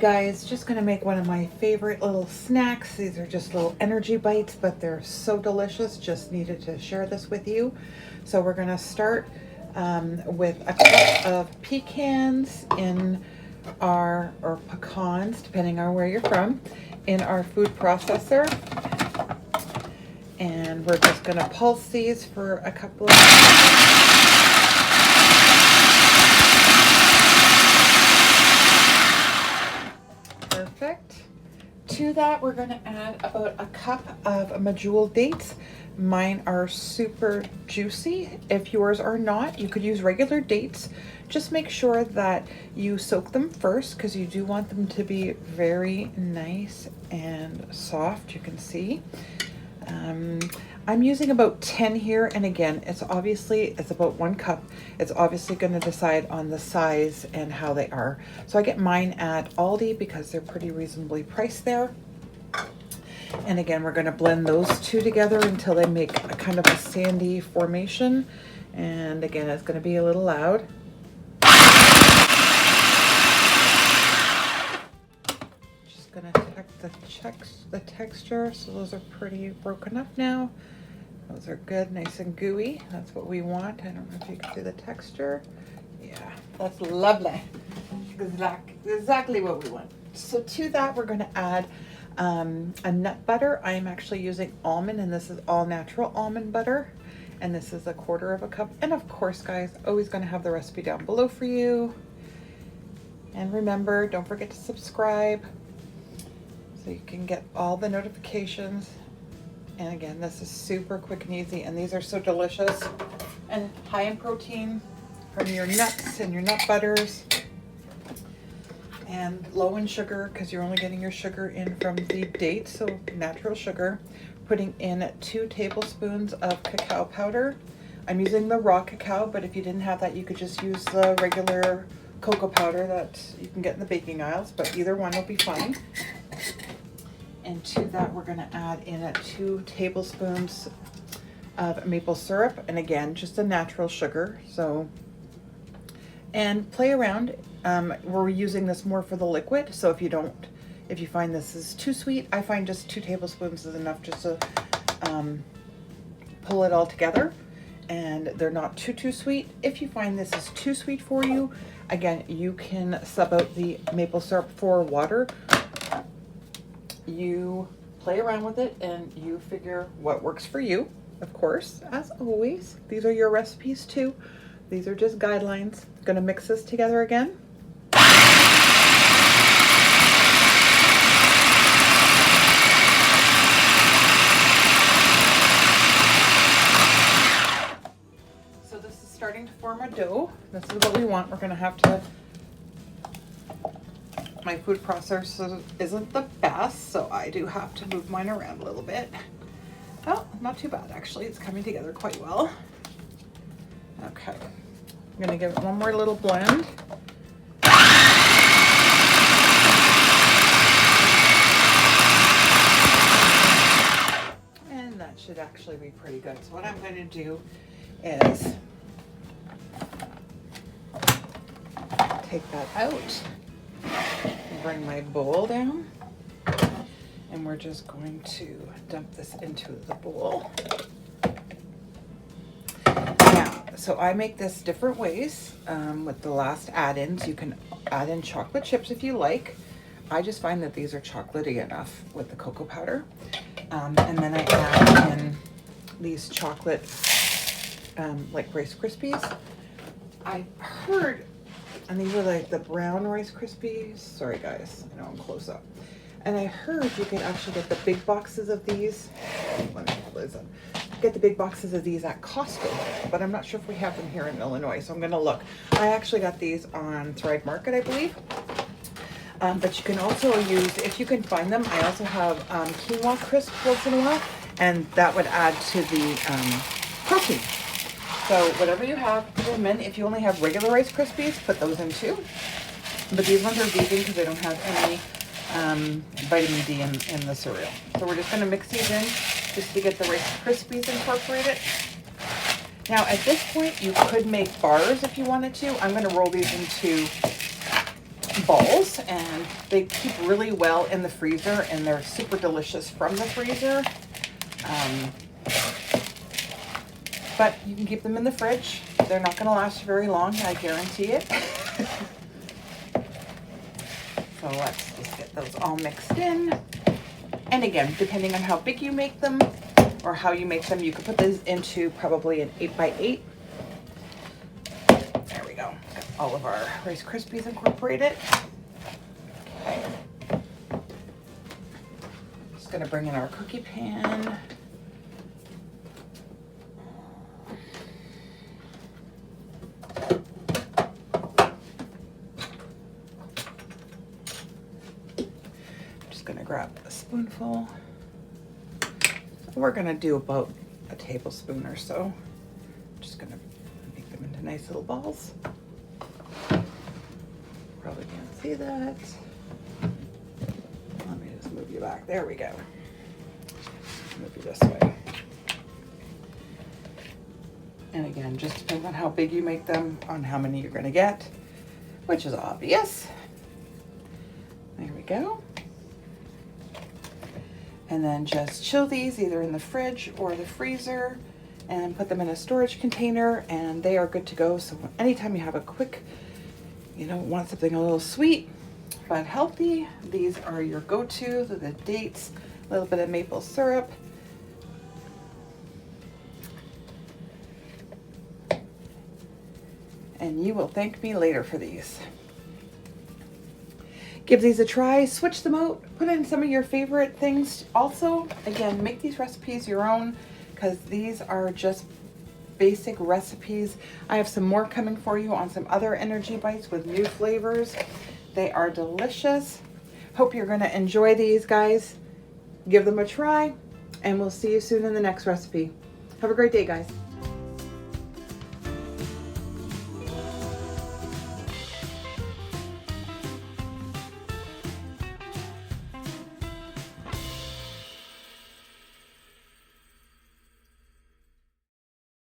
guys, just gonna make one of my favorite little snacks. These are just little energy bites, but they're so delicious. Just needed to share this with you. So we're gonna start with a cup of pecans in our, or pecans, depending on where you're from, in our food processor. And we're just gonna pulse these for a couple of minutes. Perfect. To that, we're going to add about a cup of Medjool dates. Mine are super juicy. If yours are not, you could use regular dates. Just make sure that you soak them first because you do want them to be very nice and soft. You can see. I'm using about 10 here, and again, it's about 1 cup. It's obviously going to decide on the size and how they are. So I get mine at Aldi because they're pretty reasonably priced there. And again, we're going to blend those two together until they make a kind of a sandy formation. And again, it's going to be a little loud. Just going to check the texture. So those are pretty broken up now. Those are good, nice and gooey. That's what we want. I don't know if you can see the texture. Yeah, that's lovely. Exactly what we want. So to that, we're going to add a nut butter. I am actually using almond, and this is all natural almond butter. And this is 1/4 cup. And of course, guys, always going to have the recipe down below for you. And remember, don't forget to subscribe so you can get all the notifications. And again, this is super quick and easy, and these are so delicious and high in protein from your nuts and your nut butters, and low in sugar because you're only getting your sugar in from the dates, so natural sugar. Putting in 2 tablespoons of cacao powder. I'm using the raw cacao, but if you didn't have that, you could just use the regular cocoa powder that you can get in the baking aisles, but either one will be fine. And to that, we're going to add in 2 tablespoons of maple syrup, and again, just a natural sugar. So, and play around. We're using this more for the liquid, so if you find this is too sweet, I find just 2 tablespoons is enough just to pull it all together. And they're not too sweet. If you find this is too sweet for you, again, you can sub out the maple syrup for water. You play around with it and you figure what works for you. Of course, as always, these are your recipes too. These are just guidelines. Gonna mix this together again. So this is starting to form a dough. This is what we want. We're gonna have to, my food processor isn't the best, so I do have to move mine around a little bit. Oh, not too bad actually. It's coming together quite well. Okay, I'm gonna give it one more little blend. And that should actually be pretty good. So what I'm going to do is take that out. Bring my bowl down, and we're just going to dump this into the bowl. Now, so I make this different ways with the last add-ins. You can add in chocolate chips if you like. I just find that these are chocolatey enough with the cocoa powder. And then I add in these chocolate, like Rice Krispies. I heard, and these are like the brown Rice Krispies. Sorry guys, I know I'm close up. And I heard you could actually get the big boxes of these. Let me pull those up. Get the big boxes of these at Costco, but I'm not sure if we have them here in Illinois, so I'm gonna look. I actually got these on Thrive Market, I believe. But you can also use, if you can find them, I also have quinoa crisp once in a while, and that would add to the protein. So whatever you have, put them in. If you only have regular Rice Krispies, put those in too. But these ones are vegan because they don't have any vitamin D in the cereal. So we're just going to mix these in just to get the Rice Krispies incorporated. Now at this point, you could make bars if you wanted to. I'm going to roll these into balls, and they keep really well in the freezer, and they're super delicious from the freezer. But you can keep them in the fridge. They're not going to last very long, I guarantee it. So let's just get those all mixed in. And again, depending on how big you make them or how you make them, you could put these into probably an 8x8. There we go. Got all of our Rice Krispies incorporated. Okay. Just going to bring in our cookie pan. Gonna grab a spoonful. We're gonna do about a tablespoon or so. Just gonna make them into nice little balls. Probably can't see that. Let me just move you back. There we go. Move you this way. And again, just depends on how big you make them, on how many you're gonna get, which is obvious. There we go. And then just chill these either in the fridge or the freezer and put them in a storage container, and they are good to go. So anytime you have a quick, want something a little sweet but healthy, these are your go-to. The dates, a little bit of maple syrup. And you will thank me later for these. Give these a try, switch them out, put in some of your favorite things. Also, again, make these recipes your own, because these are just basic recipes. I have some more coming for you on some other energy bites with new flavors. They are delicious. Hope you're gonna enjoy these, guys. Give them a try, and we'll see you soon in the next recipe. Have a great day, guys.